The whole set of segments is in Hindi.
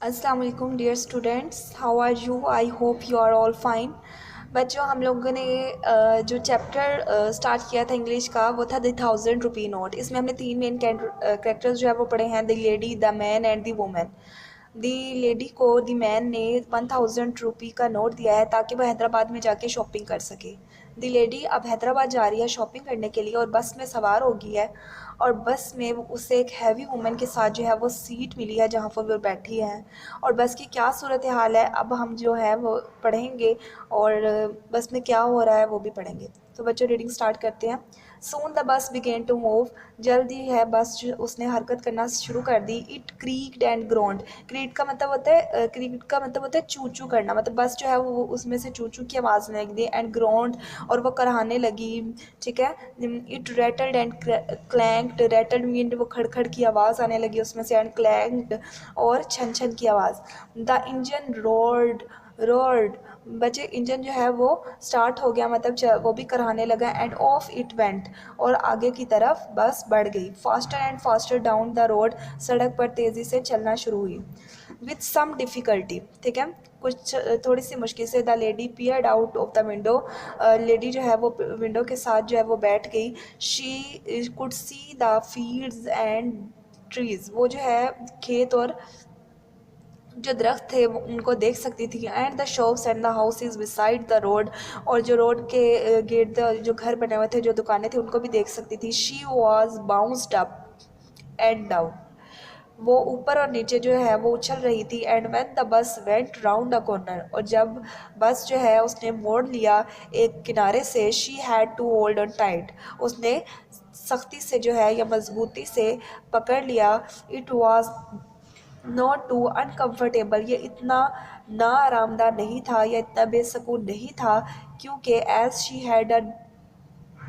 अस्सलाम वालेकुम dear students, how are you? I hope you are all fine. बच्चों, हम लोगों ने जो चैप्टर स्टार्ट किया था इंग्लिश का वो था द 1000 रुपी नोट। इसमें हमने तीन मेन कैरेक्टर्स जो है वो पढ़े हैं, the lady, the man and the women. The lady को दी मैन ने 1000 रुपी का नोट दिया है ताकि वह हैदराबाद में जाके शॉपिंग कर सके। दी लेडी अब हैदराबाद जा रही है शॉपिंग करने के लिए और बस में सवार हो गई है। और बस में उसे एक हैवी वुमन के साथ जो है वो सीट मिली है जहाँ पर वो बैठी है। और बस की क्या सूरत हाल है अब हम जो है वो पढ़ेंगे, और बस में क्या हो रहा है वो भी पढ़ेंगे। तो बच्चों, रीडिंग स्टार्ट करते हैं। Soon the bus began to move. जल्दी है बस उसने हरकत करना शुरू कर दी। It creaked and groaned. Creak का मतलब होता है चू चू करना, मतलब बस जो है वो उसमें से चू चू की आवाज़ आने लगी। एंड ग्रोन्ड, और वो कराहने लगी। ठीक है। It rattled and clanked. Rattled mean वो खड़खड़ की आवाज़ आने लगी उसमें से, एंड क्लैंक्ड और छन छन की आवाज़। The engine roared. बच्चे, इंजन जो है वो स्टार्ट हो गया, मतलब वो भी कराने लगा। एंड ऑफ इट वेंट, और आगे की तरफ बस बढ़ गई। Faster and faster down the road. सड़क पर तेज़ी से चलना शुरू हुई। विथ सम डिफ़िकल्टी, ठीक है, कुछ थोड़ी सी मुश्किल से। The lady peered out of the window. Lady जो है वो विंडो के साथ जो है वो बैठ गई। She could see the fields and trees. वो जो है खेत और जो दरख्त थे वो उनको देख सकती थी। And the shops and the houses beside the road, और जो रोड के गेट जो घर बने हुए थे, जो दुकानें थी, उनको भी देख सकती थी। She was bounced up and down. वो ऊपर और नीचे जो है वो उछल रही थी। And when the bus went round a corner, और जब बस जो है उसने मोड़ लिया एक किनारे से। She had to hold on tight. उसने सख्ती से जो है या मजबूती से पकड़ लिया। It was not too uncomfortable. ये इतना ना आरामदाह नहीं था या इतना बेसकून नहीं था, क्योंकि as she had a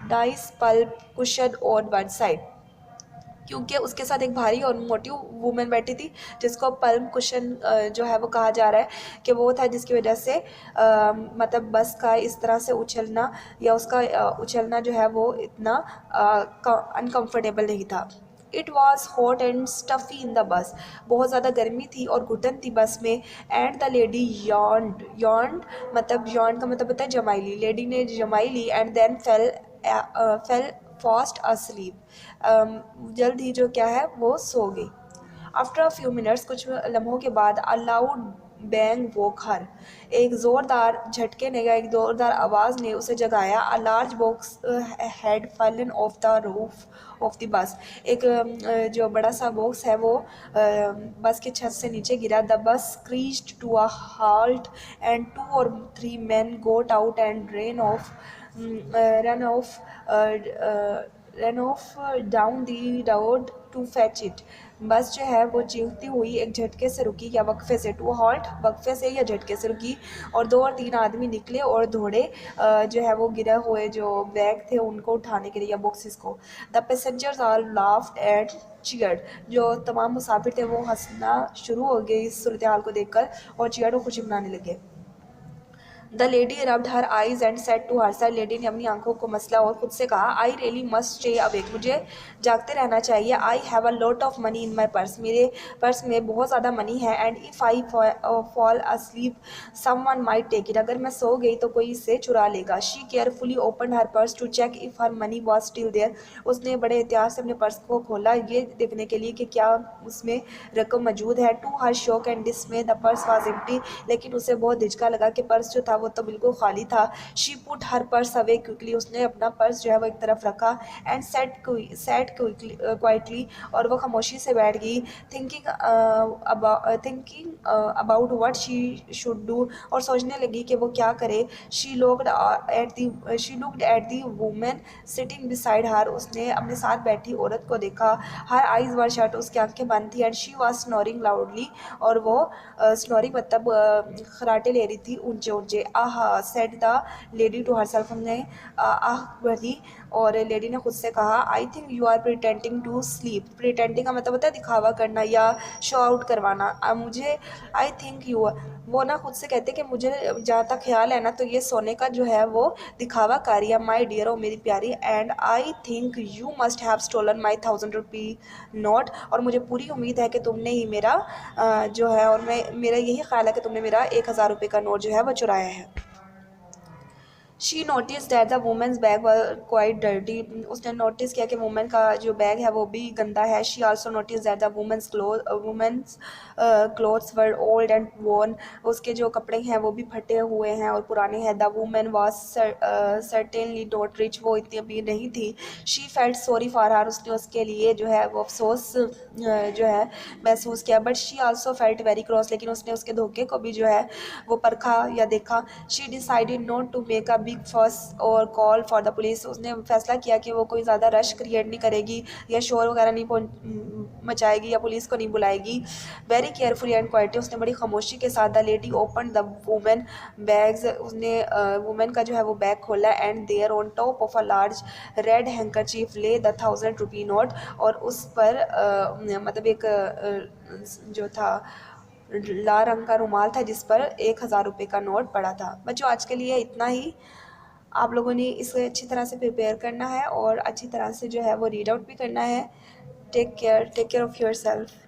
nice pulp cushion on one side. क्योंकि उसके साथ एक भारी और मोटी वुमेन बैठी थी, जिसको पल्म कुशन जो है वो कहा जा रहा है कि वो था जिसकी वजह से मतलब बस का इस तरह से उछलना या उसका उछलना जो है वो इतना अनकम्फर्टेबल नहीं था। It was hot and stuffy in the bus. बहुत ज़्यादा गर्मी थी और घुटन थी बस में। एंड द लेडी यॉन्ड मतलब यॉन्ड का मतलब होता है जमाई ली। लेडी ने जमाई ली। And then fell fast asleep. जल्द ही जो क्या है वो सो गई। आफ्टर अ फ्यू मिनट्स, कुछ लम्हों के बाद, अ लाउड बैंग वोक हर। एक ज़ोरदार झटके ने या एक ज़ोरदार आवाज़ ने उसे जगाया। A large box had fallen of the roof of the bus. एक जो बड़ा सा बॉक्स है वो बस की छत से नीचे गिरा। The bus screeched to a halt and 2 or 3 men got out and ran off down the road to fetch it. बस जो है वो चीखती हुई एक झटके से रुकी या वक्फे से, टू हॉल्ट वक्फे से या झटके से रुकी। और 2 और 3 आदमी निकले और दौड़े जो है वो गिरे हुए जो बैग थे उनको उठाने के लिए या बॉक्सेस को। The passengers are laughed and cheered. जो तमाम मुसाफिर थे वो हंसना शुरू हो गए इस सूरत हाल को देखकर, और चीयर्ड और खुशी मनाने लगे। The lady rubbed her eyes and said to herself. लेडी ने अपनी आंखों को मसला और खुद से कहा, I really must stay awake. मुझे जागते रहना चाहिए। I have a lot of money in my purse. मेरे पर्स में बहुत ज़्यादा मनी है। And if I fall asleep someone might take it. अगर मैं सो गई तो कोई इसे चुरा लेगा। She carefully open her purse to check if her money was still there. उसने बड़े एहतियात से अपने पर्स को खोला ये देखने के लिए कि क्या उसमें रकम मौजूद है। To her shock and dismay the purse was empty. लेकिन उसे बहुत झिझका लगा कि पर्स जो था वो तो बिल्कुल खाली था। She put her purse away quickly. उसने अपना पर्स जो है वो एक तरफ रखा। एंड सेट क्वाइटली, और वो खामोशी से बैठ गई। Thinking about what she should do, और सोचने लगी कि वो क्या करे। She looked at the women sitting beside her. उसने अपने साथ बैठी औरत को देखा। Her eyes were shut. उसकी आंखें बंद थी। And she was snoring loudly, और वो स्नोरिंग मतलब खराटे ले रही थी ऊंचे ऊंचे। Ah said the lady to herself. हमने आह भरी और लेडी ने खुद से कहा, I think you are pretending to sleep. Pretending का मतलब होता है दिखावा करना या शो आउट करवाना। मुझे आई थिंक यू, वो ना खुद से कहते कि मुझे जहाँ तक ख्याल है ना तो ये सोने का जो है वो दिखावा कार्य है, माई डियर, ओ मेरी प्यारी, and I think you must have stolen my 1000 rupee note. और मुझे पूरी उम्मीद है कि तुमने ही मेरा जो है, और मेरा यही ख्याल है कि तुमने मेरा 1000 रुपये का नोट जो है वो चुराया है। She notice that the women's bag were quite dirty. उसने नोटिस किया कि वुमेन का जो बैग है वो भी गंदा है। She also notice that the women's clothes were old and worn. उसके जो कपड़े हैं वो भी फटे हुए हैं और पुराने हैं। The women was certainly not rich, वो इतनी अमीर नहीं थी। She felt sorry for her, उसने उसके लिए जो है वो अफसोस जो है महसूस किया। But she also felt very cross, लेकिन उसने उसके धोखे को भी जो है वो परखा या देखा। She decided not to make a big fuss और कॉल फॉर द पुलिस। उसने फैसला किया कि वो कोई ज़्यादा रश क्रिएट नहीं करेगी या शोर वगैरह नहीं मचाएगी या पुलिस को नहीं बुलाएगी। वेरी केयरफुली एंड क्वाइटली, उसने बड़ी खामोशी के साथ the lady open the women bags, उसने वुमेन का जो है वो बैग खोला and there on top of a large red handkerchief lay the 1000 rupee note. और उस पर मतलब एक जो था लाल रंग का रुमाल था जिस पर 1000 रुपये का नोट पड़ा था। बच्चों आज के लिए इतना ही। आप लोगों ने इसे अच्छी तरह से प्रिपेयर करना है और अच्छी तरह से जो है वो रीड आउट भी करना है। Take care of your self.